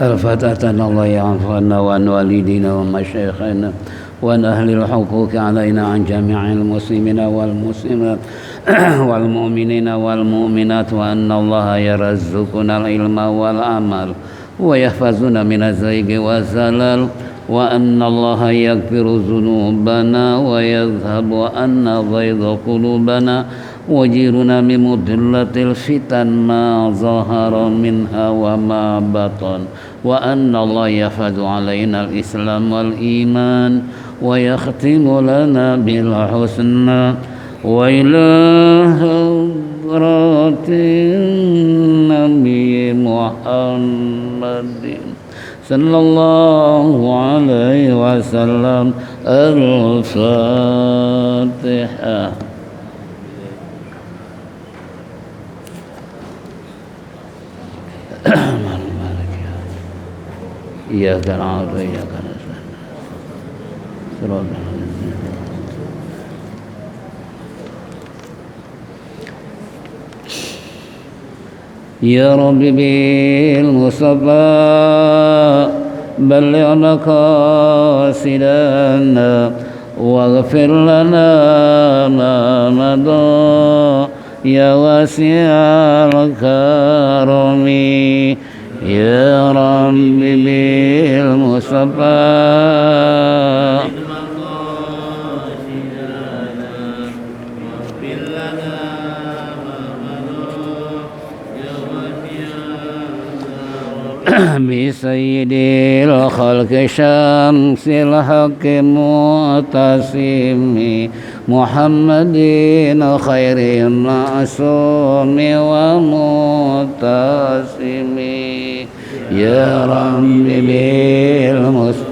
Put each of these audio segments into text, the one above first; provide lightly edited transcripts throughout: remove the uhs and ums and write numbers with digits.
الفتاة الله يعفو عنا وعن والدينا ومشايخنا وعن أهل الحقوق علينا عن جميع المسلمين والمسلمات والمؤمنين والمؤمنات وأن الله يرزقنا العلم والعمل ويحفظنا من الزيغ والزلال وأن الله يغفر ذنوبنا ويذهب عنا غيظ قلوبنا وجيرنا من مضلة الفتن ما ظهر منها وما بطن وأن الله يحفظ علينا الإسلام والإيمان ويختم لنا بالحسنى وإلى حضرة النبي محمد صلى الله عليه وسلم الفاتحة. إياك نعبد وإياك نستعين صراط الذين يا رب بالمصطفى بلغ مقاصدنا واغفر لنا ما مضى يا واسع الكرم يا رب بالمصطفى بسيد الخلق شمس الحق معتصم محمد خير المعصوم ومعتصم يا رب بالمصطفى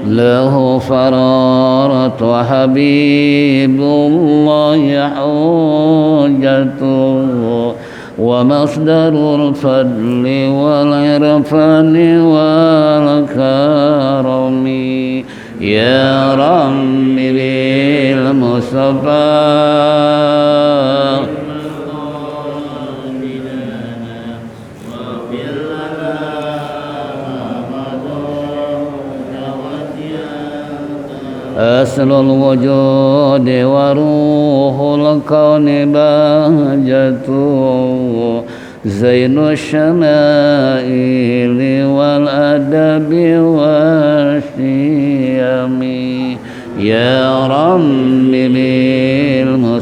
له فرارة حبيب الله حجته ومصدر الفضل والعرفان والكرم يا رب بالمصطفى أصل الوجود وروح الكون بهجته زين الشمائل والأدب والشيم يا رب بالمصطفى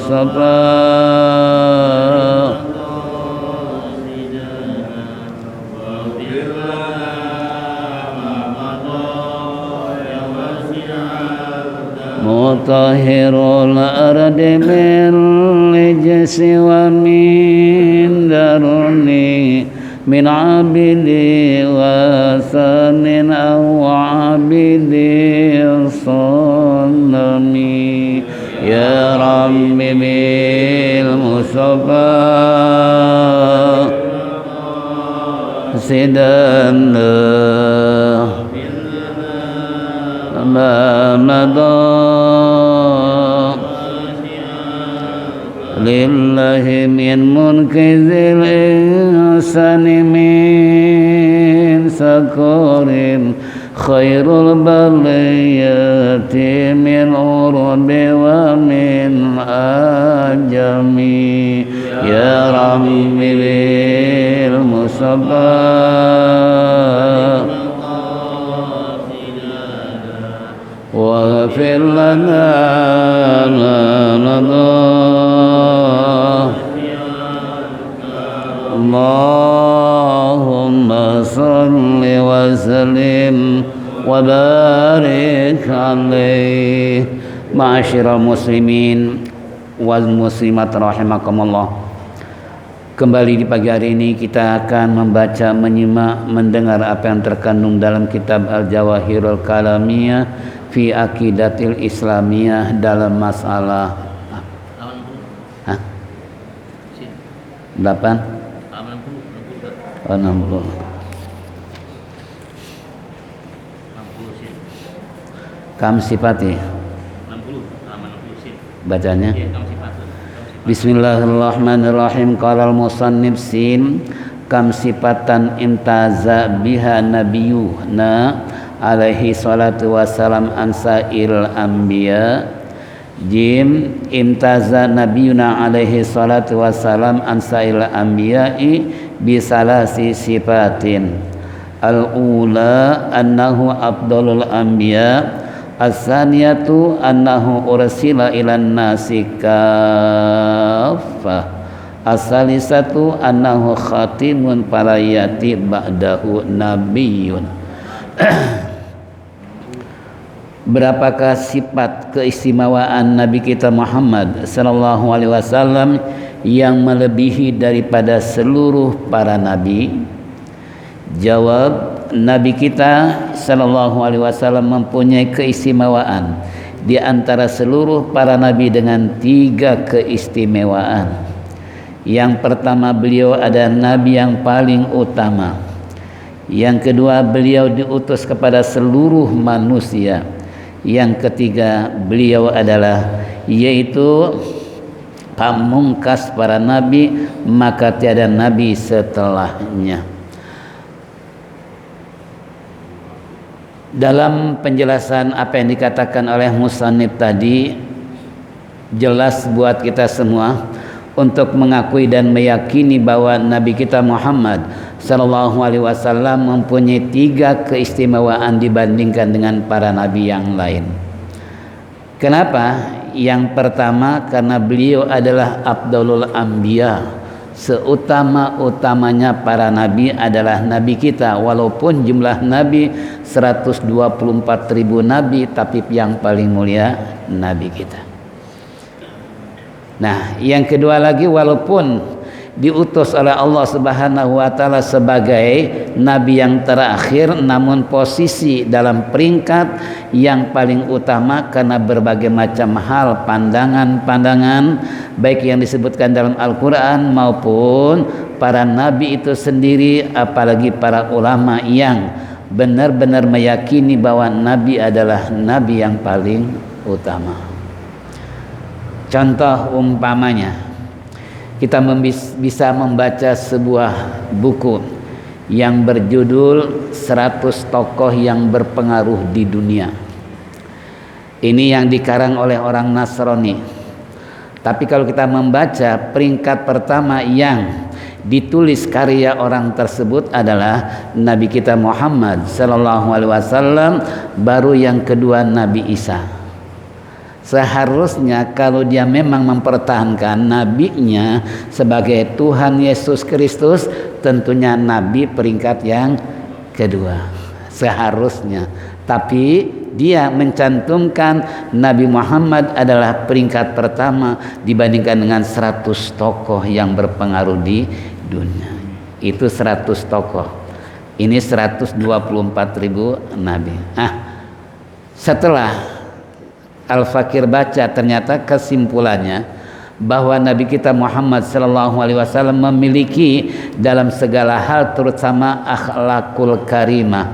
مطهر الأرض من رجس ومن درني من عبد وثن أو عبد صنم يا رب بالمصطفى سيدنا ما مضى لله من منكذ الإنسان من سكر خير البليات من عرب ومن أجم يا رب بالمصطفى واغفر لنا ما مضى اللهم صل وسلم وبارك عليه. Ma'asyiral muslimin wal muslimat rahimakumullah. Kembali di pagi hari ini kita akan membaca, menyimak, mendengar apa yang terkandung dalam kitab Al-Jawahirul Kalamiyah fi Aqidatil Islamiyah dalam masalah 8 60 Kam sifati 60 halaman 60 sin. bacanya. Iya, kam sifatun. Bismillahirrahmanirrahim. Qala al-musannif sin kam sifatan imtaza biha nabiyuna alaihi salatu wassalam ansail anbiya. Jim imtaza nabiyuna alaihi salatu wassalam ansail anbiya'i bisalasi sifatin. Al-ula annahu afdalul anbiya, as-saniyatu annahu ursila ilan nasi kaffah, as-salisatu annahu khatimun falayati ba'dahu nabiyyun. Berapakah sifat keistimewaan Nabi kita Muhammad sallallahu alaihi wasallam yang melebihi daripada seluruh para nabi? Jawab, Nabi kita sallallahu alaihi wasallam mempunyai keistimewaan di antara seluruh para nabi dengan 3 keistimewaan. Yang pertama, beliau adalah nabi yang paling utama. Yang kedua, beliau diutus kepada seluruh manusia. Yang ketiga, beliau adalah yaitu pamungkas para nabi, maka tiada nabi setelahnya. Dalam penjelasan apa yang dikatakan oleh musannif tadi, jelas buat kita semua untuk mengakui dan meyakini bahwa Nabi kita Muhammad sallallahu alaihi wasallam mempunyai 3 keistimewaan dibandingkan dengan para nabi yang lain. Kenapa? Yang pertama, karena beliau adalah afdalul anbiya. Seutama-utamanya para nabi adalah nabi kita. Walaupun jumlah nabi 124.000 nabi, tapi yang paling mulia nabi kita. Nah, yang kedua lagi, walaupun diutus oleh Allah Subhanahu wa taala sebagai nabi yang terakhir, namun posisi dalam peringkat yang paling utama karena berbagai macam hal, pandangan-pandangan baik yang disebutkan dalam Al-Qur'an maupun para nabi itu sendiri, apalagi para ulama yang benar-benar meyakini bahwa nabi adalah nabi yang paling utama. Contoh umpamanya, kita bisa membaca sebuah buku yang berjudul 100 tokoh yang berpengaruh di dunia. Ini yang dikarang oleh orang Nasrani. Tapi kalau kita membaca, peringkat pertama yang ditulis karya orang tersebut adalah Nabi kita Muhammad sallallahu alaihi wasallam, baru yang kedua Nabi Isa. Seharusnya kalau dia memang mempertahankan nabinya sebagai Tuhan Yesus Kristus, tentunya nabi peringkat yang kedua seharusnya. Tapi dia mencantumkan Nabi Muhammad adalah peringkat pertama dibandingkan dengan 100 tokoh yang berpengaruh di dunia. Itu 100 tokoh. Ini 124.000 nabi. Setelah Al-Fakir baca, ternyata kesimpulannya bahwa Nabi kita Muhammad sallallahu alaihi wasallam memiliki dalam segala hal, terutama akhlakul karimah,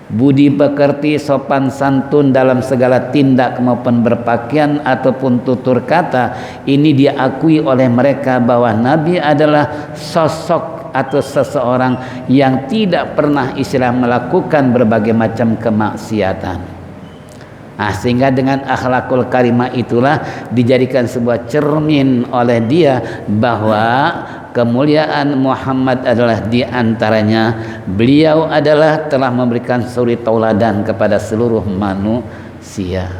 budi pekerti, sopan santun dalam segala tindak maupun berpakaian ataupun tutur kata. Ini diakui oleh mereka bahwa Nabi adalah sosok atau seseorang yang tidak pernah istilah melakukan berbagai macam kemaksiatan. Sehingga dengan akhlakul karimah itulah dijadikan sebuah cermin oleh dia bahwa kemuliaan Muhammad adalah diantaranya beliau adalah telah memberikan suri tauladan kepada seluruh manusia.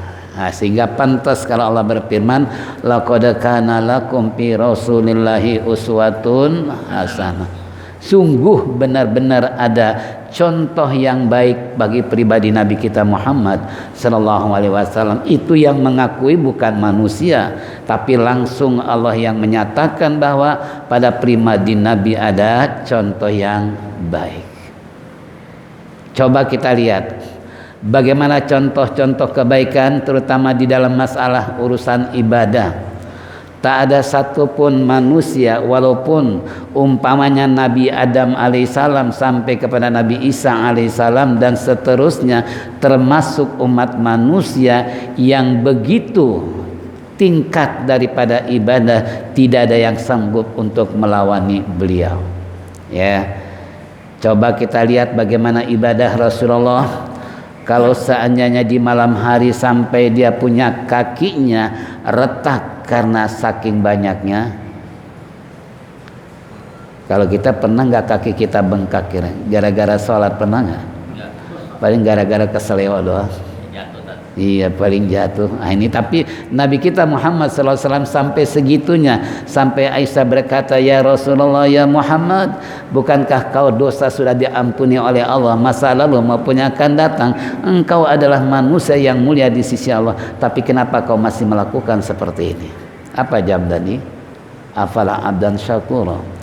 Sehingga pantas kalau Allah berfirman, laqad kana lakum fi rasulillahi uswatun hasanah. Sungguh benar-benar ada contoh yang baik bagi pribadi Nabi kita Muhammad sallallahu alaihi wasallam. Itu yang mengakui bukan manusia, tapi langsung Allah yang menyatakan bahwa pada pribadi Nabi ada contoh yang baik. Coba kita lihat bagaimana contoh-contoh kebaikan terutama di dalam masalah urusan ibadah. Tak ada satupun manusia, walaupun umpamanya Nabi Adam alaihissalam sampai kepada Nabi Isa alaihissalam dan seterusnya, termasuk umat manusia yang begitu tingkat daripada ibadah, tidak ada yang sanggup untuk melawani beliau. Ya, coba kita lihat bagaimana ibadah Rasulullah. Kalau seandainya di malam hari sampai dia punya kakinya retak karena saking banyaknya. Kalau kita pernah nggak kaki kita bengkak kira gara-gara sholat, pernah nggak? Paling gara-gara keseleo doang. Iya, paling jatuh. Nah, ini tapi Nabi kita Muhammad SAW sampai segitunya, sampai Aisyah berkata, ya Rasulullah, ya Muhammad, bukankah kau dosa sudah diampuni oleh Allah, masa lalu maupun yang akan datang? Engkau adalah manusia yang mulia di sisi Allah, tapi kenapa kau masih melakukan seperti ini? Apa jawab tadi? Afala abdan syakura.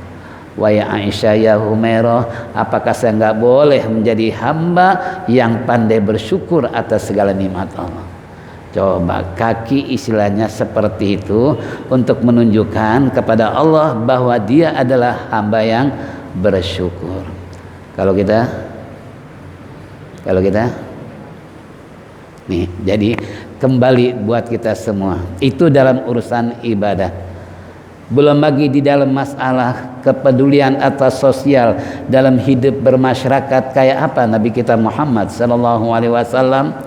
Wa ya Aisyah ya Humairah, apakah saya enggak boleh menjadi hamba yang pandai bersyukur atas segala nikmat Allah? Coba, kaki istilahnya seperti itu untuk menunjukkan kepada Allah bahwa dia adalah hamba yang bersyukur. Kalau kita nih, jadi kembali buat kita semua, itu dalam urusan ibadah. Belum lagi di dalam masalah kepedulian atas sosial dalam hidup bermasyarakat, kayak apa Nabi kita Muhammad sallallahu alaihi wasallam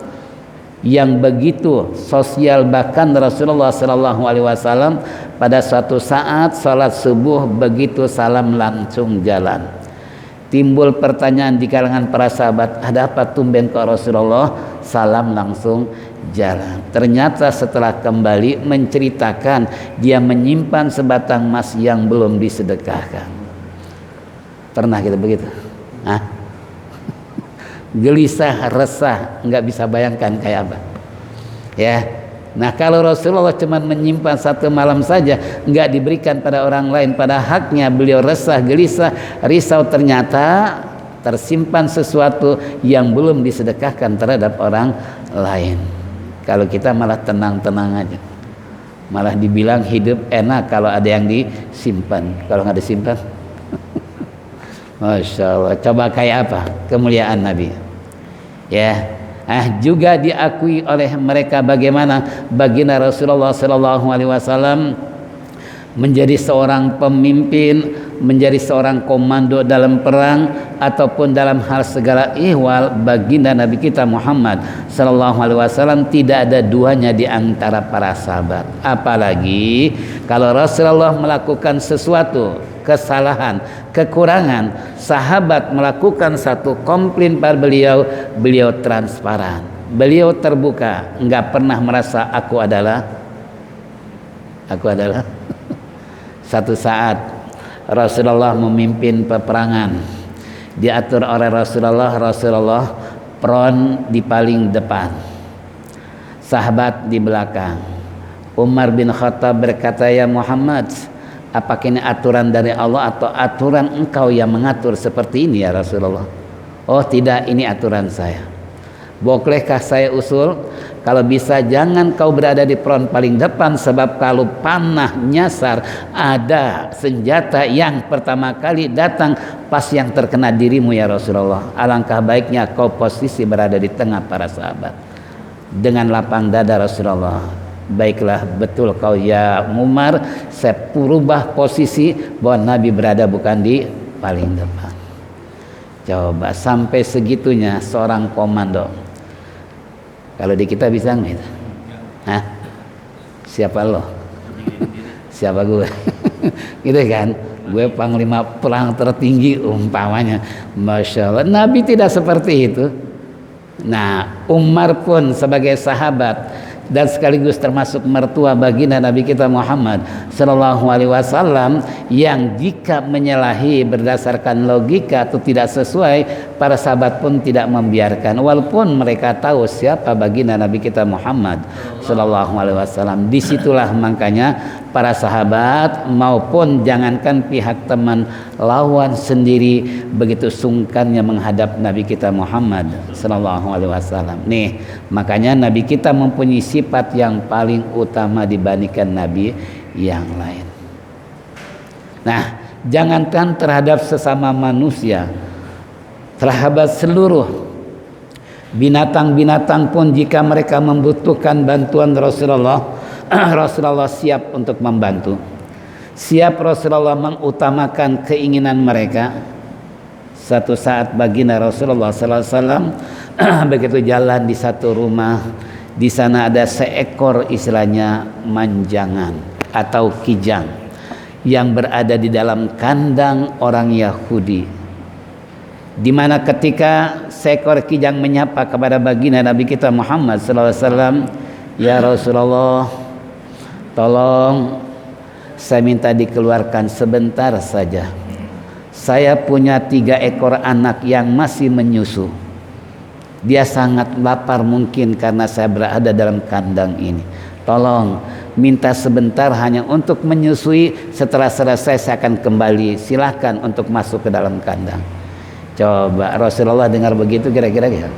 yang begitu sosial. Bahkan Rasulullah sallallahu alaihi wasallam pada suatu saat salat subuh begitu salam langsung jalan. Timbul pertanyaan di kalangan para sahabat, ada apa tumben kok Rasulullah salam langsung jalan? Ternyata setelah kembali menceritakan dia menyimpan sebatang emas yang belum disedekahkan. Pernah kita begitu? Hah? Gelisah, resah, nggak bisa bayangkan kayak apa. Ya. Nah, kalau Rasulullah cuma menyimpan satu malam saja, nggak diberikan pada orang lain, pada haknya beliau resah, gelisah, risau, ternyata tersimpan sesuatu yang belum disedekahkan terhadap orang lain. Kalau kita malah tenang-tenang aja, malah dibilang hidup enak kalau ada yang disimpan. Kalau nggak disimpan, Masya Allah. Coba kayak apa kemuliaan Nabi, ya. Juga diakui oleh mereka bagaimana baginda Rasulullah Sallallahu Alaihi Wasallam menjadi seorang pemimpin, menjadi seorang komando dalam perang ataupun dalam hal segala ihwal. Baginda Nabi kita Muhammad Sallallahu Alaihi Wasallam tidak ada duanya di antara para sahabat. Apalagi kalau Rasulullah melakukan sesuatu kesalahan, kekurangan, sahabat melakukan satu komplain pada beliau, beliau transparan, beliau terbuka, nggak pernah merasa aku adalah. Satu saat Rasulullah memimpin peperangan, diatur oleh Rasulullah front di paling depan, sahabat di belakang. Umar bin Khattab berkata, ya Muhammad, apakah ini aturan dari Allah atau aturan engkau yang mengatur seperti ini ya Rasulullah? Oh tidak, ini aturan saya. Bolehkah saya usul? Kalau bisa jangan kau berada di front paling depan, sebab kalau panah nyasar, ada senjata yang pertama kali datang pas yang terkena dirimu ya Rasulullah. Alangkah baiknya kau posisi berada di tengah para sahabat. Dengan lapang dada Rasulullah, baiklah, betul kau ya Umar, saya rubah posisi bahwa Nabi berada bukan di paling depan. Coba sampai segitunya seorang komando. Kalau di kita bisa nggak itu? Hah? Siapa lo? Siapa gue? Gitu kan? Gue panglima perang tertinggi umpamanya. Masya Allah. Nabi tidak seperti itu. Nah, Umar pun sebagai sahabat dan sekaligus termasuk mertua baginda Nabi kita Muhammad Sallallahu Alaihi Wasallam, yang jika menyalahi berdasarkan logika atau tidak sesuai, para sahabat pun tidak membiarkan, walaupun mereka tahu siapa baginda Nabi kita Muhammad Sallallahu Alaihi Wasallam. Disitulah makanya para sahabat maupun jangankan pihak teman, lawan sendiri begitu sungkannya menghadap Nabi kita Muhammad Sallallahu Alaihi Wasallam. Nih, makanya Nabi kita mempunyai sifat yang paling utama dibandingkan Nabi yang lain. Nah, jangankan terhadap sesama manusia, terhadap seluruh binatang-binatang pun jika mereka membutuhkan bantuan Rasulullah, Rasulullah siap untuk membantu. Siap Rasulullah mengutamakan keinginan mereka. Satu saat baginda Rasulullah sallallahu alaihi wasallam begitu jalan di satu rumah, di sana ada seekor istilahnya manjangan atau kijang yang berada di dalam kandang orang Yahudi, di mana ketika seekor kijang menyapa kepada baginda Nabi kita Muhammad sallallahu alaihi wasallam, "Ya Rasulullah, tolong saya minta dikeluarkan sebentar saja. Saya punya 3 ekor anak yang masih menyusu. Dia sangat lapar mungkin karena saya berada dalam kandang ini. Tolong minta sebentar hanya untuk menyusui, setelah selesai saya akan kembali. Silahkan untuk masuk ke dalam kandang." Coba Rasulullah dengar begitu kira-kira ya?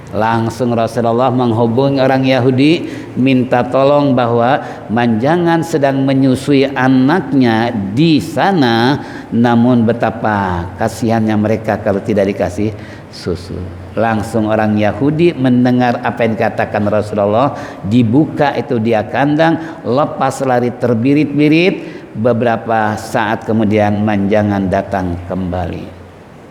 Langsung Rasulullah menghubungi orang Yahudi, minta tolong bahwa manjangan sedang menyusui anaknya di sana, namun betapa kasihannya mereka kalau tidak dikasih susu. Langsung orang Yahudi mendengar apa yang dikatakan Rasulullah, dibuka itu dia kandang, lepas lari terbirit-birit. Beberapa saat kemudian manjangan datang kembali.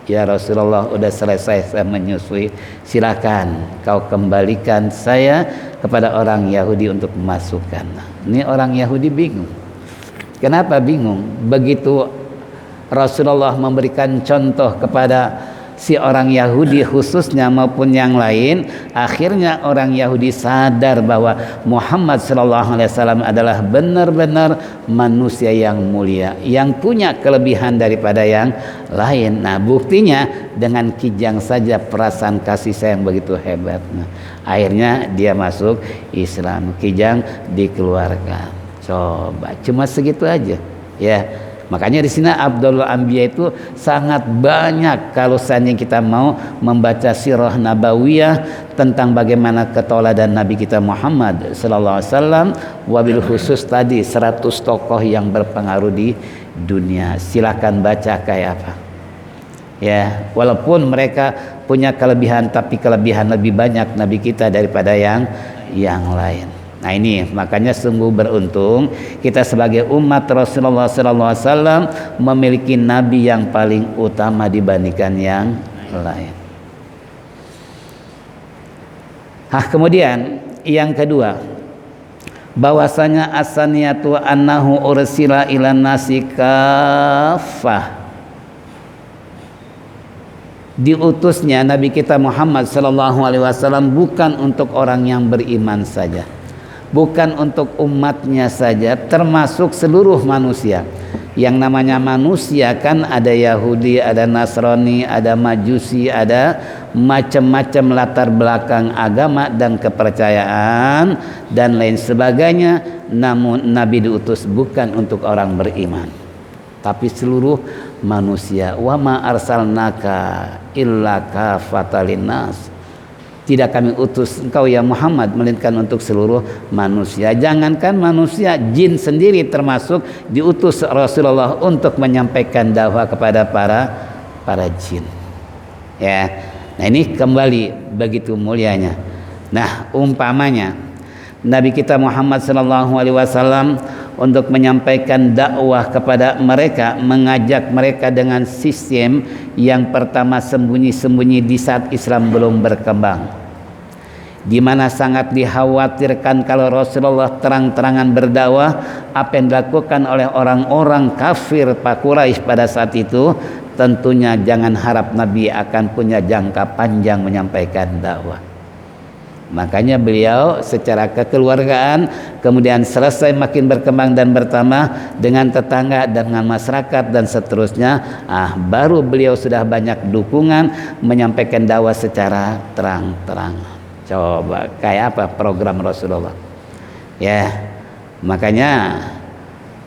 "Ya Rasulullah, udah selesai saya menyusui, silakan kau kembalikan saya kepada orang Yahudi untuk memasukkan." Ini orang Yahudi bingung. Kenapa bingung? Begitu Rasulullah memberikan contoh kepada si orang Yahudi khususnya maupun yang lain, akhirnya orang Yahudi sadar bahwa Muhammad SAW adalah benar-benar manusia yang mulia, yang punya kelebihan daripada yang lain. Nah, buktinya dengan kijang saja perasaan kasih sayang begitu hebat. Nah, akhirnya dia masuk Islam, kijang dikeluarkan. Coba cuma segitu aja ya. Makanya di sini Abdul Anbiya itu sangat banyak kalau seandainya kita mau membaca sirah nabawiyah tentang bagaimana keteladanan Nabi kita Muhammad sallallahu alaihi wasallam, wabil khusus tadi 100 tokoh yang berpengaruh di dunia. Silakan baca kayak apa. Ya, walaupun mereka punya kelebihan tapi kelebihan lebih banyak Nabi kita daripada yang lain. Nah, ini makanya sungguh beruntung kita sebagai umat Rasulullah SAW memiliki Nabi yang paling utama dibandingkan yang lain. Kemudian yang kedua, bahwasanya asaniyatu annahu ursila ilan nasi kaffah. Diutusnya Nabi kita Muhammad SAW bukan untuk orang yang beriman saja, bukan untuk umatnya saja, termasuk seluruh manusia. Yang namanya manusia kan ada Yahudi, ada Nasrani, ada Majusi, ada macam-macam latar belakang agama dan kepercayaan dan lain sebagainya. Namun Nabi diutus bukan untuk orang beriman, tapi seluruh manusia. Wa ma arsalnaka illa kafatan linnas. Tidak kami utus engkau ya Muhammad melainkan untuk seluruh manusia. Jangankan manusia, jin sendiri termasuk diutus Rasulullah untuk menyampaikan dakwah kepada para jin. Ya. Nah, ini kembali begitu mulianya. Nah, umpamanya Nabi kita Muhammad SAW untuk menyampaikan dakwah kepada mereka, mengajak mereka dengan sistem yang pertama sembunyi-sembunyi di saat Islam belum berkembang, di mana sangat dikhawatirkan kalau Rasulullah terang-terangan berdakwah, apa yang dilakukan oleh orang-orang kafir Pak Quraisy pada saat itu, tentunya jangan harap Nabi akan punya jangka panjang menyampaikan dakwah. Makanya beliau secara kekeluargaan kemudian selesai makin berkembang dan bertambah dengan tetangga, dengan masyarakat dan seterusnya, baru beliau sudah banyak dukungan menyampaikan dakwah secara terang-terang. Coba kayak apa program Rasulullah ya. Makanya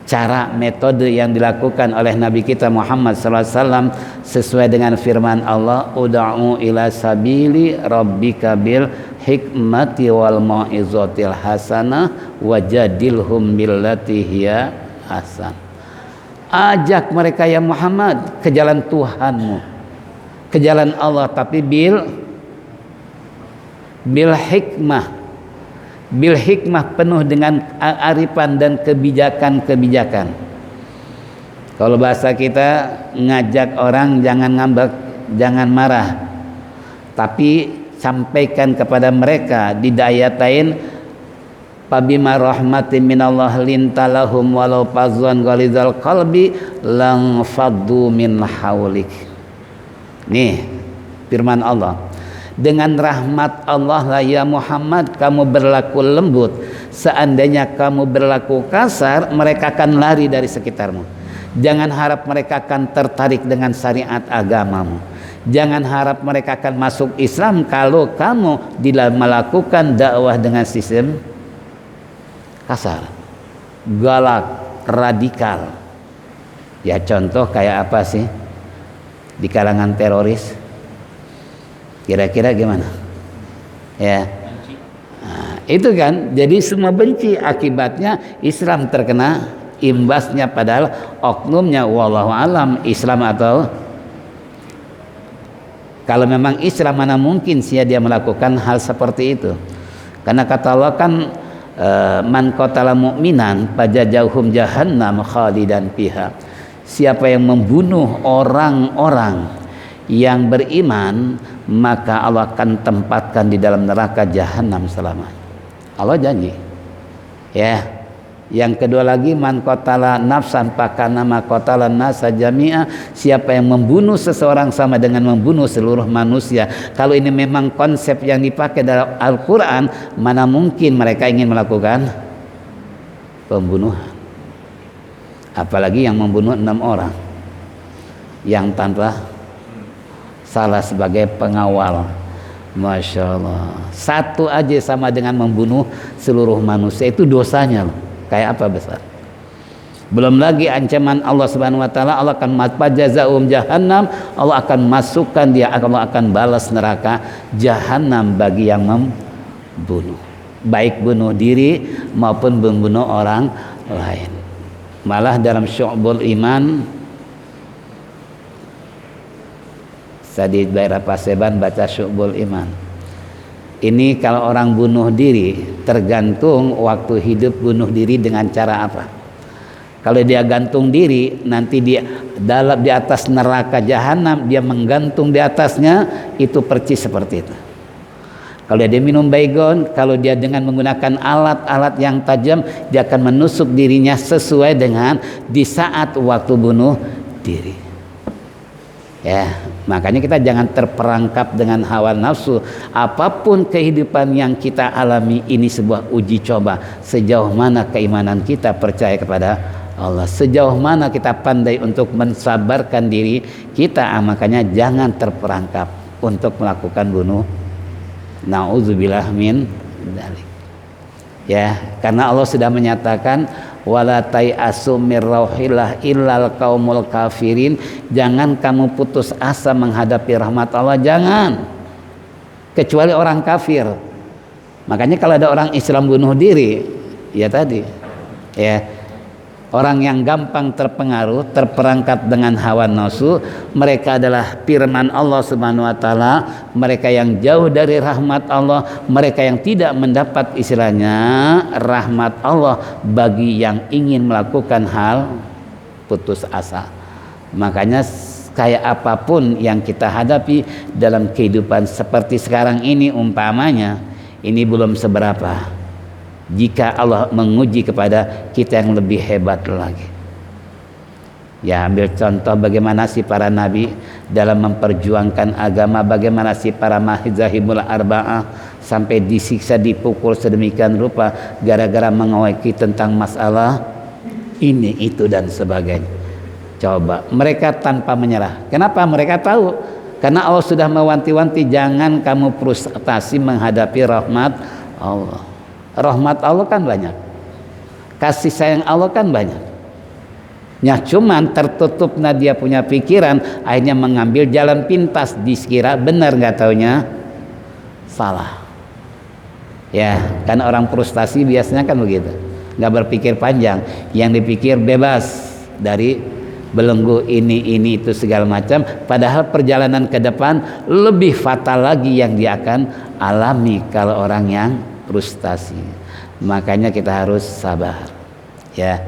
cara metode yang dilakukan oleh Nabi kita Muhammad SAW sesuai dengan firman Allah, ud'u ila sabili rabbika bil hikmati wal mau'izatil hasanah wajadilhum billati hiya hasan. Ajak mereka ya Muhammad ke jalan Tuhanmu, ke jalan Allah, tapi bil hikmah penuh dengan arifan dan kebijakan. Kalau bahasa kita ngajak orang jangan ngambek, jangan marah, tapi sampaikan kepada mereka didayatain pabima rahmatin minallah lintalahum walau fazwan ghalizal qalbi lang faddu min haulik. Nih firman Allah, dengan rahmat Allah lah ya Muhammad kamu berlaku lembut. Seandainya kamu berlaku kasar, mereka akan lari dari sekitarmu. Jangan harap mereka akan tertarik dengan syariat agamamu. Jangan harap mereka akan masuk Islam kalau kamu melakukan dakwah dengan sistem kasar, galak, radikal. Ya contoh kayak apa sih di kalangan teroris? Kira-kira gimana? Ya, nah, itu kan jadi semua benci, akibatnya Islam terkena imbasnya, padahal oknumnya wallahu alam Islam atau kalau memang Islam mana mungkin sih dia melakukan hal seperti itu. Karena kata Allah kan man qatala mu'minan fajazahum jahannam khalidan fiha. Siapa yang membunuh orang-orang yang beriman, maka Allah akan tempatkan di dalam neraka jahanam selamanya. Allah janji. Ya. Yang kedua lagi man qatala nafsan fakana ma qatala nasa jami'a. Siapa yang membunuh seseorang sama dengan membunuh seluruh manusia. Kalau ini memang konsep yang dipakai dalam Al-Qur'an, mana mungkin mereka ingin melakukan pembunuhan. Apalagi yang membunuh 6 orang yang tanpa salah sebagai pengawal. Masya Allah, satu aja sama dengan membunuh seluruh manusia, itu dosanya loh. Kayak apa besar. Belum lagi ancaman Allah Subhanahu wa taala, Allah akan jazaum jahannam, Allah akan masukkan dia, Allah akan balas neraka jahanam bagi yang membunuh, baik bunuh diri maupun membunuh orang lain. Malah dalam Syu'bul Iman Sadid Baira Paseban baca Syu'bul Iman. Ini kalau orang bunuh diri tergantung waktu hidup bunuh diri dengan cara apa. Kalau dia gantung diri, nanti dia di atas neraka jahanam, dia menggantung di atasnya, itu percis seperti itu. Kalau dia minum baygon, kalau dia dengan menggunakan alat-alat yang tajam, dia akan menusuk dirinya sesuai dengan di saat waktu bunuh diri. Ya, makanya kita jangan terperangkap dengan hawa nafsu. Apapun kehidupan yang kita alami, ini sebuah uji coba. Sejauh mana keimanan kita percaya kepada Allah, sejauh mana kita pandai untuk mensabarkan diri kita. Makanya jangan terperangkap untuk melakukan bunuh. Nauzubillah min dzalik. Ya, karena Allah sudah menyatakan wala tai'asu mir rauhillah illal qaumul kafirin. Jangan kamu putus asa menghadapi rahmat Allah, jangan, kecuali orang kafir. Makanya kalau ada orang Islam bunuh diri, ya tadi ya, orang yang gampang terpengaruh, terperangkap dengan hawa nafsu, mereka adalah firman Allah Subhanahu wa taala, mereka yang jauh dari rahmat Allah, mereka yang tidak mendapat istilahnya rahmat Allah bagi yang ingin melakukan hal putus asa. Makanya kayak apapun yang kita hadapi dalam kehidupan seperti sekarang ini umpamanya, ini belum seberapa jika Allah menguji kepada kita yang lebih hebat lagi. Ya, ambil contoh bagaimana si para nabi dalam memperjuangkan agama, bagaimana si para mahzahibul arba'ah sampai disiksa, dipukul sedemikian rupa gara-gara mengawaki tentang masalah ini, itu dan sebagainya. Coba, mereka tanpa menyerah. Kenapa? Mereka tahu, karena Allah sudah mewanti-wanti, jangan kamu frustasi menghadapi rahmat Allah. Rahmat Allah kan banyak, kasih sayang Allah kan banyak. Ya cuman tertutupnya dia punya pikiran, akhirnya mengambil jalan pintas, dikira benar, nggak taunya salah. Ya, kan orang frustasi biasanya kan begitu, nggak berpikir panjang, yang dipikir bebas dari belenggu ini itu segala macam. Padahal perjalanan ke depan lebih fatal lagi yang dia akan alami kalau orang yang frustasi. Makanya kita harus sabar, ya.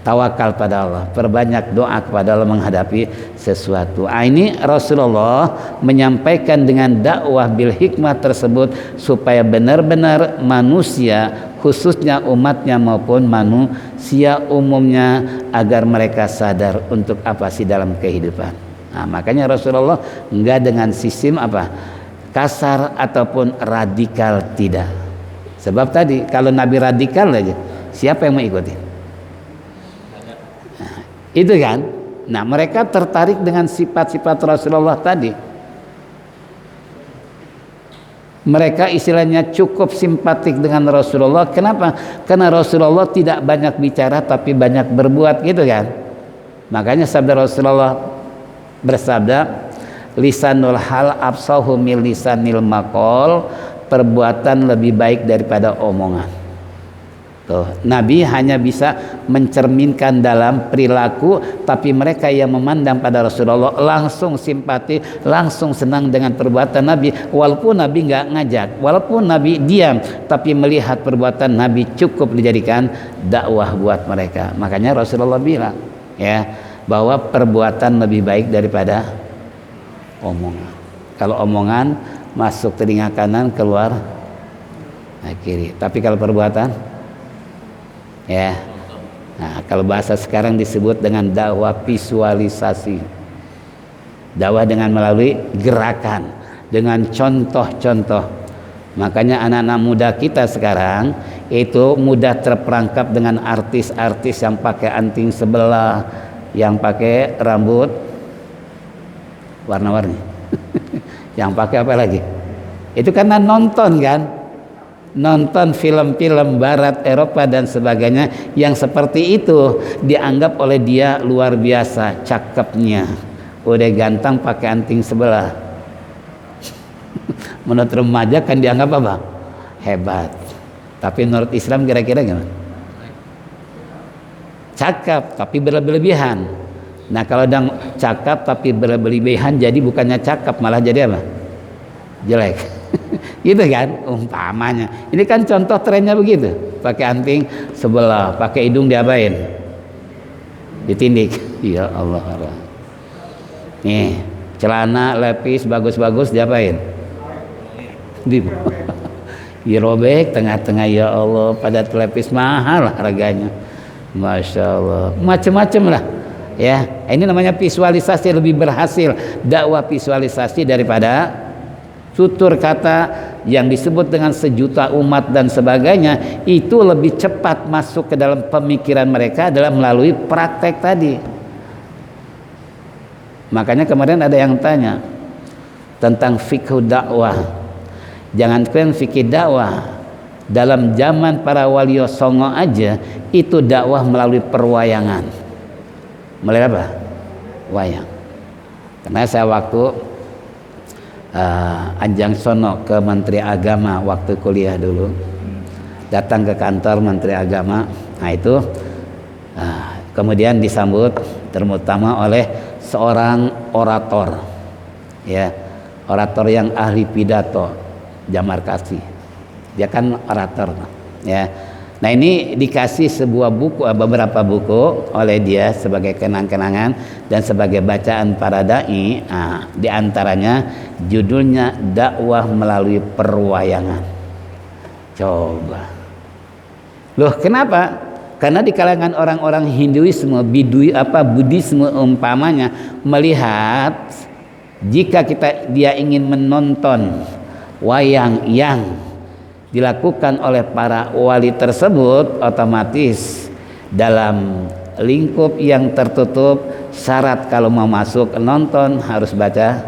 Tawakal pada Allah, perbanyak doa kepada Allah menghadapi sesuatu. Ini Rasulullah menyampaikan dengan dakwah bil hikmah tersebut supaya benar-benar manusia, khususnya umatnya maupun manusia umumnya, agar mereka sadar untuk apa sih dalam kehidupan. Nah, makanya Rasulullah enggak dengan sistem apa kasar ataupun radikal, tidak. Sebab tadi kalau Nabi radikal aja, siapa yang mau ikuti? Itu kan. Nah, mereka tertarik dengan sifat-sifat Rasulullah tadi. Mereka istilahnya cukup simpatik dengan Rasulullah. Kenapa? Karena Rasulullah tidak banyak bicara tapi banyak berbuat, gitu kan. Makanya sabda Rasulullah bersabda, lisanul hal afsahu min lisanil maqal, perbuatan lebih baik daripada omongan. Tuh, Nabi hanya bisa mencerminkan dalam perilaku, tapi mereka yang memandang pada Rasulullah langsung simpati, langsung senang dengan perbuatan Nabi. Walaupun Nabi nggak ngajak, walaupun Nabi diam, tapi melihat perbuatan Nabi cukup dijadikan dakwah buat mereka. Makanya Rasulullah bilang, ya, bahwa perbuatan lebih baik daripada omongan. Kalau omongan masuk telinga kanan, keluar kiri. Tapi kalau perbuatan, ya, nah, kalau bahasa sekarang disebut dengan dakwah visualisasi, dakwah dengan melalui gerakan, dengan contoh-contoh. Makanya anak-anak muda kita sekarang itu mudah terperangkap dengan artis-artis yang pakai anting sebelah, yang pakai rambut warna-warni yang pakai apa lagi, itu karena nonton kan, nonton film-film barat, Eropa dan sebagainya, yang seperti itu dianggap oleh dia luar biasa cakepnya, udah ganteng pakai anting sebelah. Menurut remaja kan dianggap apa? Hebat. Tapi menurut Islam kira-kira gimana? Cakep tapi berlebihan. Nah, kalau yang cakep tapi berlebihan, jadi bukannya cakep malah jadi apa? Jelek. Gitu kan umpamanya. Ini kan contoh trennya begitu, pakai anting sebelah, pakai hidung diapain? Ditindik. Ya Allah. Nih, celana lepis bagus-bagus diapain? Dirobek tengah-tengah. Ya Allah, pada telepis mahal harganya, Masya Allah, macam-macam lah, ya. Ini namanya visualisasi, lebih berhasil dakwah visualisasi daripada tutur kata yang disebut dengan sejuta umat dan sebagainya. Itu lebih cepat masuk ke dalam pemikiran mereka adalah melalui praktek tadi. Makanya kemarin ada yang tanya tentang fikih dakwah. Jangankan fikih dakwah, dalam zaman para wali songo aja itu dakwah melalui perwayangan. Melalui apa? Wayang. Karena saya waktu Anjang Sono ke Menteri Agama waktu kuliah dulu, datang ke kantor Menteri Agama. Nah itu kemudian disambut terutama oleh seorang orator, ya, orator yang ahli pidato, Jamar Kasih. Dia kan orator, ya. Nah ini dikasih sebuah buku, beberapa buku oleh dia sebagai kenang-kenangan dan sebagai bacaan para dai. Nah, di antaranya judulnya dakwah melalui perwayangan. Coba, loh kenapa? Karena di kalangan orang-orang Hinduisme, Buddhisme umpamanya, melihat jika dia ingin menonton wayang yang dilakukan oleh para wali tersebut, otomatis dalam lingkup yang tertutup, syarat kalau mau masuk nonton harus baca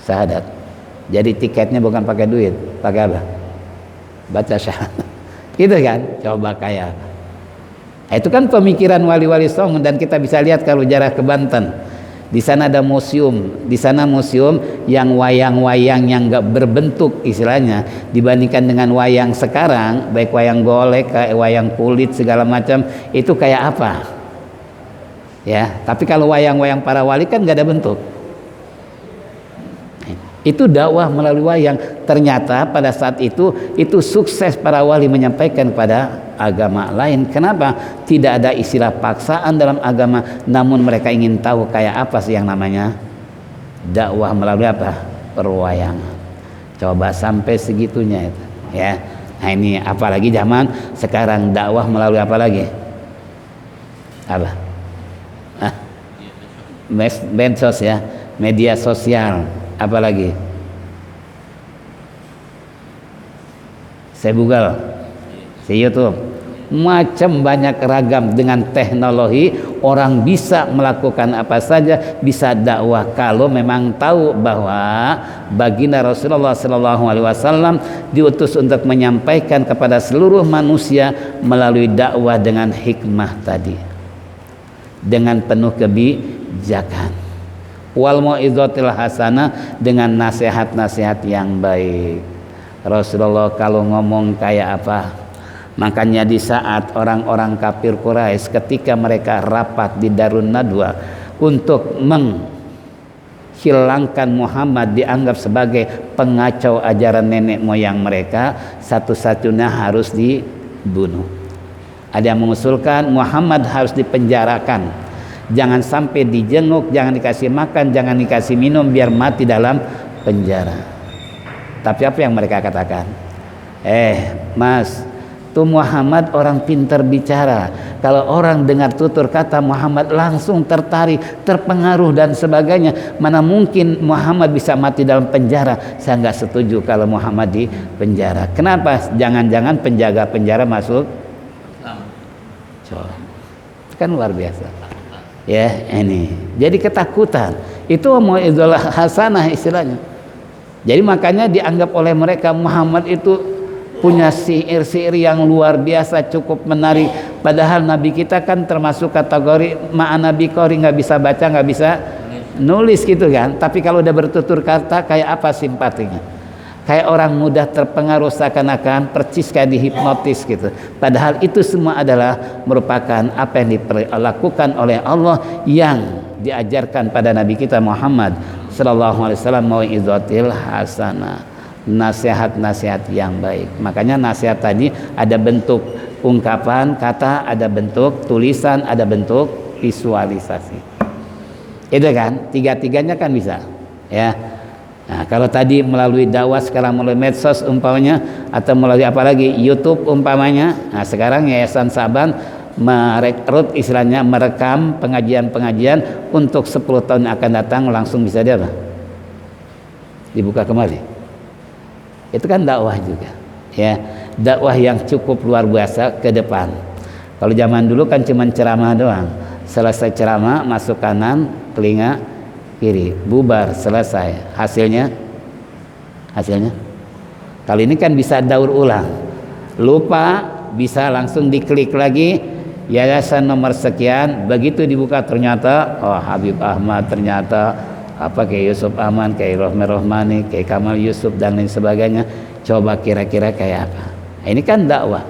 syahadat. Jadi tiketnya bukan pakai duit, pakai apa? Baca syahadat. Gitu kan? Coba kayak itu kan pemikiran wali-wali songo. Dan kita bisa lihat kalau jarak ke Banten, Di sana ada museum, di sana museum yang wayang-wayang yang nggak berbentuk istilahnya dibandingkan dengan wayang sekarang, baik wayang golek, kayak wayang kulit segala macam, itu kayak apa? Ya, tapi kalau wayang-wayang para wali kan nggak ada bentuk. Itu dakwah melalui wayang. Ternyata pada saat itu sukses para wali menyampaikan kepada agama lain. Kenapa? Tidak ada istilah paksaan dalam agama, namun mereka ingin tahu kayak apa sih yang namanya dakwah melalui apa? Perwayangan. Coba sampai segitunya itu, ya. Nah ini apalagi zaman sekarang dakwah melalui apa lagi? Apa? Medsos ya, media sosial. Apalagi saya Google, saya YouTube, macam banyak ragam dengan teknologi orang bisa melakukan apa saja, bisa dakwah kalau memang tahu bahwa baginda Rasulullah SAW diutus untuk menyampaikan kepada seluruh manusia melalui dakwah dengan hikmah tadi, dengan penuh kebijakan. Wal mau'izatil hasanah, dengan nasihat-nasihat yang baik. Rasulullah kalau ngomong kayak apa? Makanya di saat orang-orang kafir Quraisy ketika mereka rapat di Darun Nadwa untuk menghilangkan Muhammad, dianggap sebagai pengacau ajaran nenek moyang mereka, satu-satunya harus dibunuh. Ada yang mengusulkan Muhammad harus dipenjarakan, jangan sampai dijenguk, jangan dikasih makan, jangan dikasih minum, biar mati dalam penjara. Tapi apa yang mereka katakan? Mas, tuh Muhammad orang pintar bicara. Kalau orang dengar tutur kata Muhammad langsung tertarik, terpengaruh dan sebagainya. Mana mungkin Muhammad bisa mati dalam penjara? Saya nggak setuju kalau Muhammad di penjara. Kenapa? Jangan-jangan penjaga penjara masuk? Kan luar biasa. Ya ini jadi ketakutan itu mau'izatul hasanah istilahnya. Jadi makanya dianggap oleh mereka Muhammad itu punya sihir yang luar biasa, cukup menarik, padahal Nabi kita kan termasuk kategori ma'anabi qori, nggak bisa baca, nggak bisa nulis gitu kan. Tapi kalau udah bertutur kata kayak apa simpatinya, kayak orang mudah terpengaruh, seakan-akan percis kayak dihipnotis gitu. Padahal itu semua adalah merupakan apa yang dilakukan oleh Allah, yang diajarkan pada Nabi kita Muhammad sallallahu alaihi wasallam, mau'izatil hasanah, nasihat-nasihat yang baik. Makanya nasihat tadi ada bentuk ungkapan kata, ada bentuk tulisan, ada bentuk visualisasi. Itu kan tiga-tiganya kan bisa, ya. Nah, kalau tadi melalui dakwah, sekarang melalui medsos umpamanya, atau melalui apalagi YouTube umpamanya. Nah, sekarang Yayasan Saban merekrut istilahnya, merekam pengajian-pengajian untuk 10 tahun yang akan datang, langsung bisa dia apa? Dibuka kembali. Itu kan dakwah juga, ya. Dakwah yang cukup luar biasa ke depan. Kalau zaman dulu kan cuma ceramah doang. Selesai ceramah masuk kanan, telinga kiri, bubar, selesai. Hasilnya kali ini kan bisa daur ulang, lupa bisa langsung diklik lagi, yayasan nomor sekian, begitu dibuka ternyata Habib Ahmad, ternyata apa kayak Yusuf Aman, kayak Rohmi Rohmani, kayak Kamal Yusuf dan lain sebagainya. Coba kira-kira kayak apa? Nah, ini kan dakwah,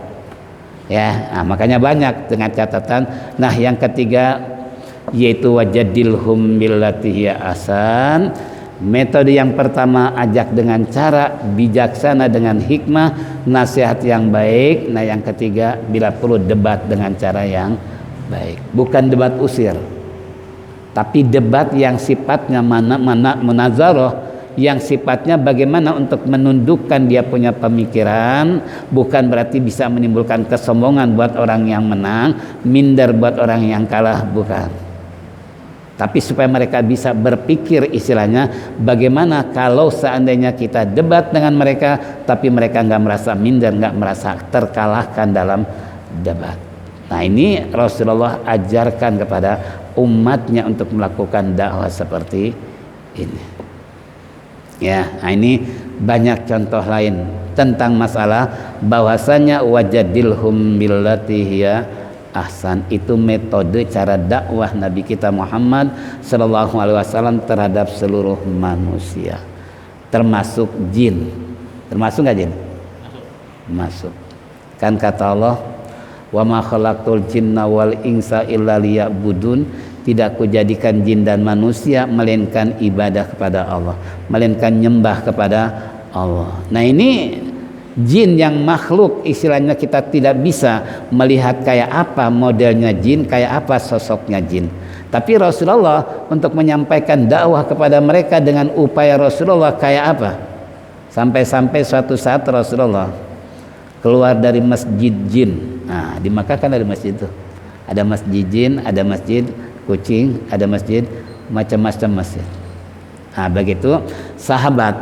ya. Nah, makanya banyak dengan catatan. Nah, yang ketiga yaitu wajadilhum billati hiya ahsan. Metode yang pertama, ajak dengan cara bijaksana, dengan hikmah, nasihat yang baik. Nah, yang ketiga, bila perlu debat dengan cara yang baik. Bukan debat usir, tapi debat yang sifatnya munazarah, yang sifatnya bagaimana untuk menundukkan dia punya pemikiran. Bukan berarti bisa menimbulkan kesombongan buat orang yang menang, minder buat orang yang kalah, bukan. Tapi supaya mereka bisa berpikir istilahnya, bagaimana kalau seandainya kita debat dengan mereka, tapi mereka nggak merasa minder, nggak merasa terkalahkan dalam debat. Nah, ini Rasulullah ajarkan kepada umatnya untuk melakukan dakwah seperti ini. Ya, nah ini banyak contoh lain tentang masalah bahwasanya wajadilhum billati hiya ahsan. Itu metode cara dakwah Nabi kita Muhammad sallallahu alaihi wasallam terhadap seluruh manusia, termasuk jin. Termasuk nggak jin? Masuk. Kan kata Allah, wa ma khalaqtul jinna wal insa illa liya'budun, tidak kujadikan jin dan manusia melainkan ibadah kepada Allah, melainkan nyembah kepada Allah. Nah ini jin yang makhluk, istilahnya kita tidak bisa melihat kayak apa modelnya jin, kayak apa sosoknya jin. Tapi Rasulullah untuk menyampaikan dakwah kepada mereka dengan upaya Rasulullah kayak apa? Sampai-sampai suatu saat Rasulullah keluar dari masjid jin. Nah, di Makkah kan ada masjid itu. Ada masjid jin, ada masjid kucing, ada masjid macam-macam masjid. Nah, begitu sahabat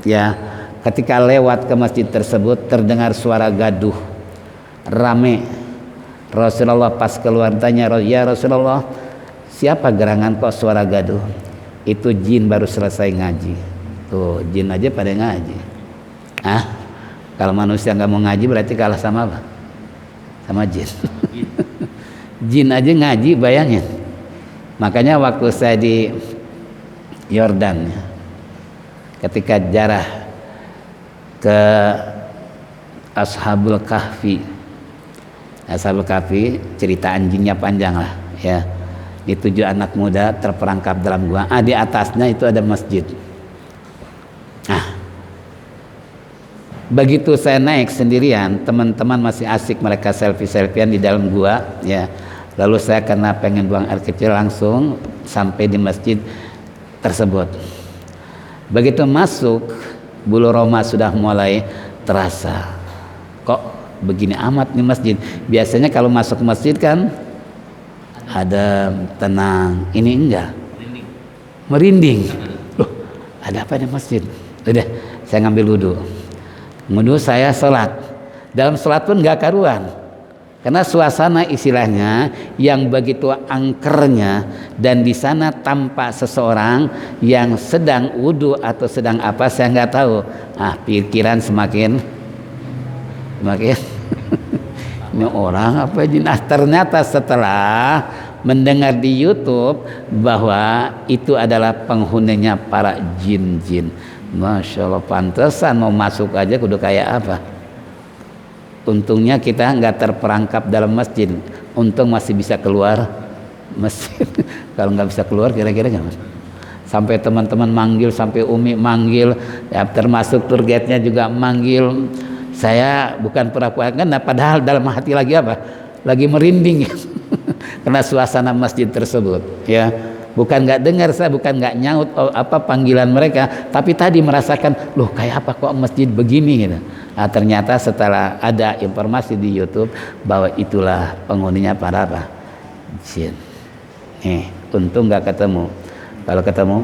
ya, ketika lewat ke masjid tersebut terdengar suara gaduh, rame. Rasulullah pas keluar tanya, "Ya Rasulullah, siapa gerangan kok suara gaduh?" Itu jin baru selesai ngaji. Tuh, jin aja pada ngaji. Kalau manusia nggak mau ngaji berarti kalah sama apa? Sama jin. Jin aja ngaji, bayangin. Makanya waktu saya di Yordan, ketika jarah ke Ashabul Kahfi, cerita anjingnya panjang lah ya. Di 7 anak muda terperangkap dalam gua. Di atasnya itu ada masjid. Begitu saya naik sendirian, teman-teman masih asik mereka selfie-selfian di dalam gua ya. Lalu saya karena pengen buang air kecil langsung sampai di masjid tersebut. Begitu masuk, bulu roma sudah mulai terasa. Kok begini amat nih masjid? Biasanya kalau masuk masjid kan ada tenang, ini enggak. Merinding. Loh, ada apa di masjid? Udah, saya ngambil wudhu. Wudhu saya sholat. Dalam sholat pun nggak karuan, karena suasana istilahnya yang begitu angkernya, dan di sana tampak seseorang yang sedang wudhu atau sedang apa saya nggak tahu. Pikiran semakin ini orang apa jin? Ternyata setelah mendengar di YouTube bahwa itu adalah penghuninya para jin-jin. Masya Allah, pantesan mau masuk aja kudu kayak apa. Untungnya kita nggak terperangkap dalam masjid, untung masih bisa keluar masjid. Kalau nggak bisa keluar kira-kira gimana? Sampai teman-teman manggil, sampai Umi manggil ya, termasuk tour guide-nya juga manggil. Saya bukan pura-pura kan, padahal dalam hati lagi apa? Lagi merinding karena suasana masjid tersebut ya. Bukan nggak dengar, saya bukan nggak nyaut apa panggilan mereka, tapi tadi merasakan, loh kayak apa kok masjid begini gitu. Ternyata setelah ada informasi di YouTube bahwa itulah penghuninya para apa? Jin. Untung nggak ketemu. Kalau ketemu,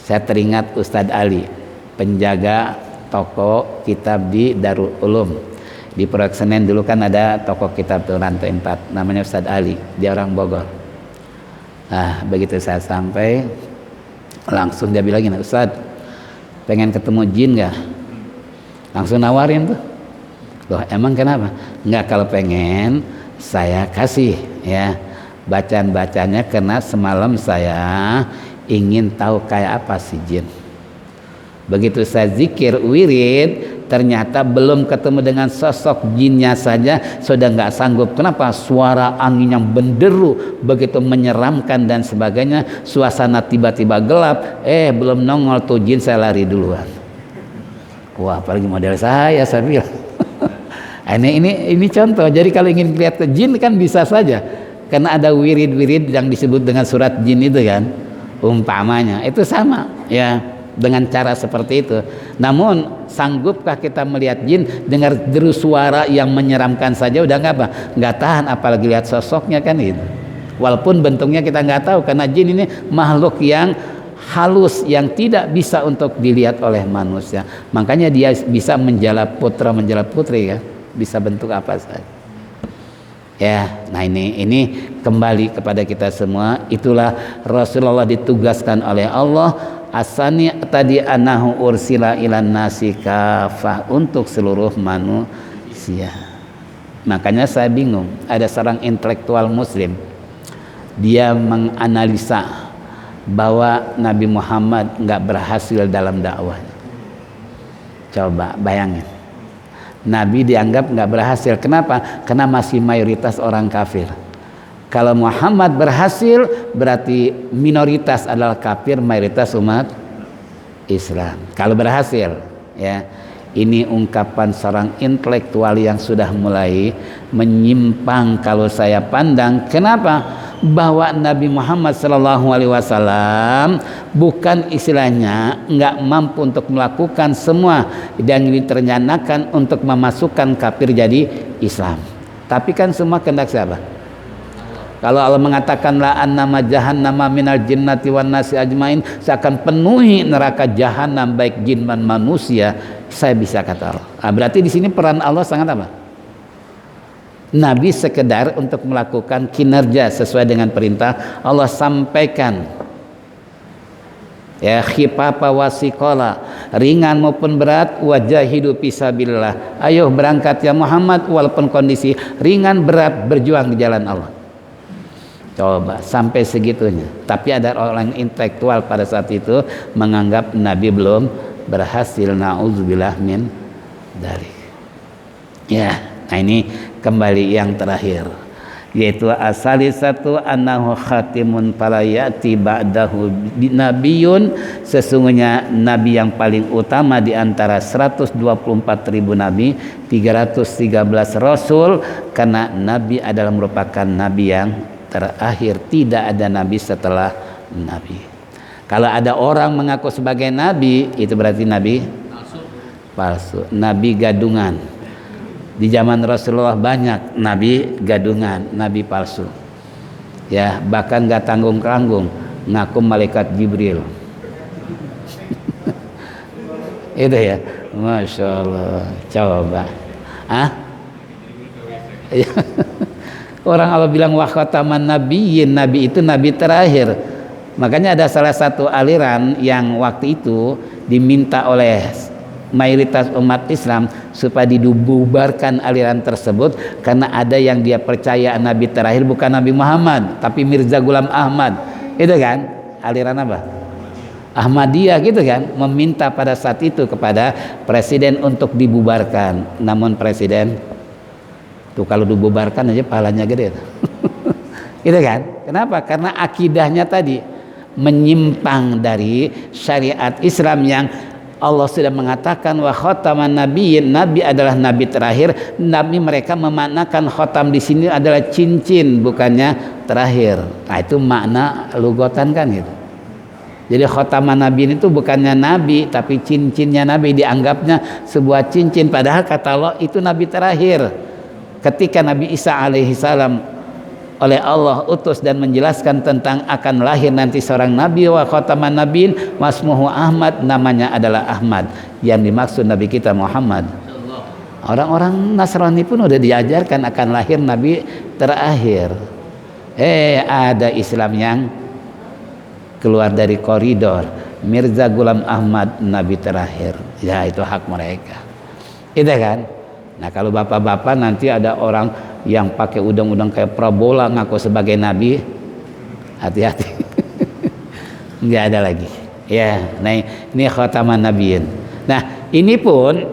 saya teringat Ustadz Ali, penjaga toko kitab di Darul Ulum. Di Proyek Senen dulu kan ada toko kitab tuh lantai 4, namanya Ustadz Ali, dia orang Bogor. Begitu saya sampai langsung dia bilang gini, "Ustadz, pengen ketemu jin gak?" Langsung nawarin tuh. Loh emang kenapa? Enggak, kalau pengen saya kasih ya bacaan-bacanya, karena semalam saya ingin tahu kayak apa si jin. Begitu saya zikir wirid, ternyata belum ketemu dengan sosok jinnya saja sudah nggak sanggup. Kenapa? Suara angin yang benderu begitu menyeramkan dan sebagainya. Suasana tiba-tiba gelap. Belum nongol tuh jin, saya lari duluan. Wah, apalagi model saya bilang. Ini contoh. Jadi kalau ingin lihat jin kan bisa saja, karena ada wirid-wirid yang disebut dengan surat jin itu kan, umpamanya itu sama ya. Dengan cara seperti itu. Namun sanggupkah kita melihat jin? Dengar deru suara yang menyeramkan saja udah nggak tahan, apalagi lihat sosoknya kan itu. Walaupun bentuknya kita nggak tahu, karena jin ini makhluk yang halus yang tidak bisa untuk dilihat oleh manusia. Makanya dia bisa menjalap putra menjalap putri ya, bisa bentuk apa saja. Ya, nah ini kembali kepada kita semua. Itulah Rasulullah ditugaskan oleh Allah. Asani tadi anahu ursila ilan nasi kafah, untuk seluruh manusia. Makanya saya bingung, ada seorang intelektual muslim, dia menganalisa bahwa Nabi Muhammad nggak berhasil dalam dakwah. Coba bayangin, Nabi dianggap nggak berhasil. Kenapa? Karena masih mayoritas orang kafir. Kalau Muhammad berhasil, berarti minoritas adalah kafir, mayoritas umat Islam. Kalau berhasil, ya. Ini ungkapan seorang intelektual yang sudah mulai menyimpang kalau saya pandang. Kenapa? Bahwa Nabi Muhammad SAW bukan istilahnya nggak mampu untuk melakukan semua yang direncanakan untuk memasukkan kafir jadi Islam. Tapi kan semua kehendak siapa? Kalau Allah mengatakan la annama jahannama minal jinnati wan nasi ajmain, saya akan penuhi neraka jahanam baik jin dan manusia, saya bisa kata Allah. Berarti di sini peran Allah sangat apa? Nabi sekedar untuk melakukan kinerja sesuai dengan perintah Allah sampaikan. Ya, khifafah wasiqala, ringan maupun berat, wajahidu fisabilillah. Ayo berangkat ya Muhammad, walaupun kondisi ringan berat, berjuang di jalan Allah. Coba sampai segitunya. Tapi ada orang intelektual pada saat itu menganggap Nabi belum berhasil. Na'udzubillah min dzalik. Ya, nah ini kembali yang terakhir, yaitu asalisatu annahu khatimun falayati ba'dahu nabiyyun. Sesungguhnya nabi yang paling utama di antara 124.000 nabi, 313 rasul, karena nabi adalah merupakan nabi yang terakhir, tidak ada nabi setelah nabi. Kalau ada orang mengaku sebagai nabi, itu berarti nabi palsu, nabi gadungan. Di zaman Rasulullah banyak nabi gadungan, nabi palsu. Ya, bahkan gak tanggung-tanggung ngaku malaikat Jibril. Itu ya, Masya Allah. Coba orang Allah bilang wa khataman nabiyyin, nabi itu nabi terakhir. Makanya ada salah satu aliran yang waktu itu diminta oleh mayoritas umat Islam supaya dibubarkan aliran tersebut, karena ada yang dia percaya nabi terakhir bukan Nabi Muhammad tapi Mirza Ghulam Ahmad. Itu kan aliran apa? Ahmadiyah gitu kan, meminta pada saat itu kepada presiden untuk dibubarkan. Namun presiden tuh kalau dibubarkan aja pahalanya gede. Gitu kan? Kenapa? Karena akidahnya tadi menyimpang dari syariat Islam yang Allah sudah mengatakan wa khataman nabiyyin, nabi adalah nabi terakhir. Nabi mereka memaknakan khatam di sini adalah cincin, bukannya terakhir. Nah, itu makna lugatan kan gitu. Jadi khataman nabiyin itu bukannya nabi, tapi cincinnya nabi, dianggapnya sebuah cincin, padahal kata Allah itu nabi terakhir. Ketika Nabi Isa alaihissalam oleh Allah utus dan menjelaskan tentang akan lahir nanti seorang nabi wa khataman nabiyyin wasmuhu Ahmad, namanya adalah Ahmad, yang dimaksud nabi kita Muhammad. Orang-orang Nasrani pun udah diajarkan akan lahir nabi terakhir. Ada Islam yang keluar dari koridor, Mirza Ghulam Ahmad nabi terakhir. Ya, itu hak mereka. Itu kan. Nah, kalau bapak-bapak nanti ada orang yang pakai udang-udang kayak Prabola ngaku sebagai nabi, hati-hati. Nggak ada lagi. Ya, nah ini khataman nabiyyin. Nah, ini pun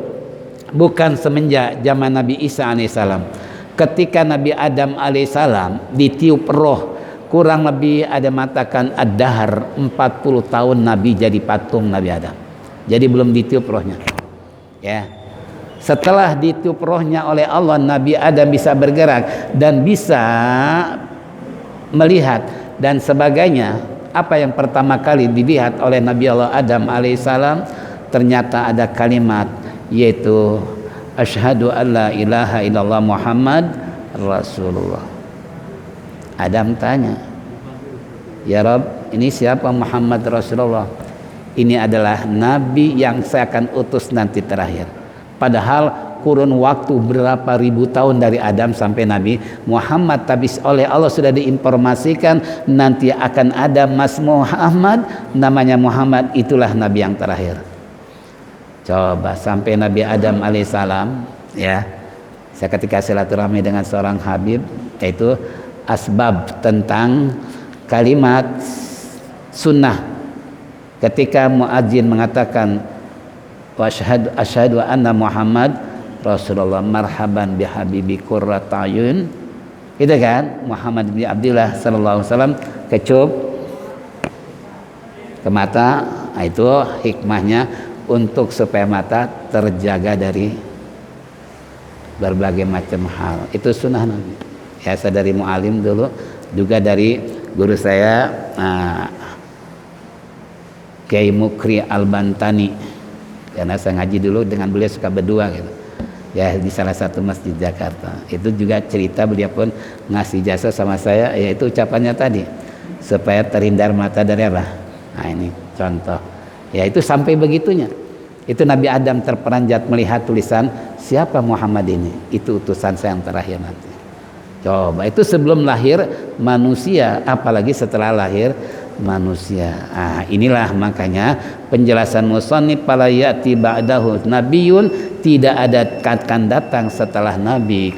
bukan semenjak zaman Nabi Isa alaihissalam. Ketika Nabi Adam alaihissalam ditiup roh, kurang lebih ada mengatakan ad-dahar, 40 tahun Nabi jadi patung Nabi Adam. Jadi belum ditiup rohnya. Ya. Setelah ditiup rohnya oleh Allah, Nabi Adam bisa bergerak dan bisa melihat dan sebagainya. Apa yang pertama kali dilihat oleh Nabi Allah Adam alaihissalam? Ternyata ada kalimat, yaitu asyhadu alla ilaha illallah Muhammad Rasulullah. Adam tanya, ya Rabb, ini siapa Muhammad Rasulullah? Ini adalah Nabi yang saya akan utus nanti terakhir. Padahal kurun waktu berapa ribu tahun dari Adam sampai Nabi Muhammad, tapi oleh Allah sudah diinformasikan nanti akan ada Mas Muhammad, namanya Muhammad, itulah Nabi yang terakhir. Coba sampai Nabi Adam alaihissalam, ya, Saya ketika silaturahmi dengan seorang habib, yaitu asbab tentang kalimat sunnah. Ketika muadzin mengatakan wa asyhadu anna Muhammad Rasulullah, marhaban bi habibi qurrat ayun, itu kan Muhammad bin Abdullah sallallahu alaihi wasallam, kecup ke mata. Nah, itu hikmahnya untuk supaya mata terjaga dari berbagai macam hal. Itu sunnah Nabi. Ya, saya dari mualim dulu, juga dari guru saya Kiai Mukri Al-Bantani, karena saya ngaji dulu dengan beliau suka berdua gitu ya di salah satu masjid Jakarta. Itu juga cerita beliau pun ngasih jasa sama saya, yaitu ucapannya tadi, supaya terhindar mata dari apa. Nah ini contoh ya, itu sampai begitunya. Itu Nabi Adam terperanjat melihat tulisan siapa Muhammad ini, itu utusan saya yang terakhir nanti. Coba, itu sebelum lahir manusia, apalagi setelah lahir manusia. Inilah makanya penjelasan musannif fala ya'ti ba'dahu nabiyyun, tidak ada akan datang setelah nabi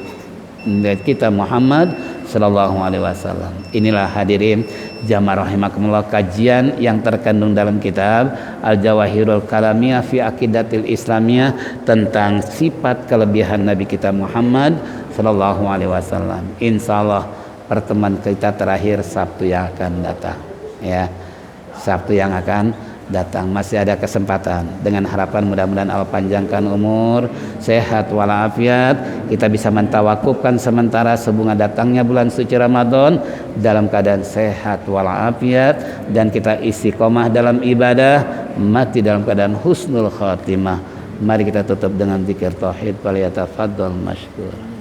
kita Muhammad sallallahu alaihi wasallam. Inilah hadirin jamaah rahimakumullah, kajian yang terkandung dalam kitab Al-Jawahirul Kalamiyah fi Aqidatil Islamiyah tentang sifat kelebihan nabi kita Muhammad sallallahu alaihi wasallam. Insyaallah pertemuan kita terakhir Sabtu yang akan datang. Ya, Sabtu yang akan datang masih ada kesempatan, dengan harapan mudah-mudahan Allah panjangkan umur, sehat walafiat, kita bisa mentawakufkan sementara sebelum datangnya bulan suci Ramadan dalam keadaan sehat walafiat, dan kita istiqomah dalam ibadah, mati dalam keadaan husnul khatimah. Mari kita tutup dengan zikir tauhid. Falyatafaddal mashkur.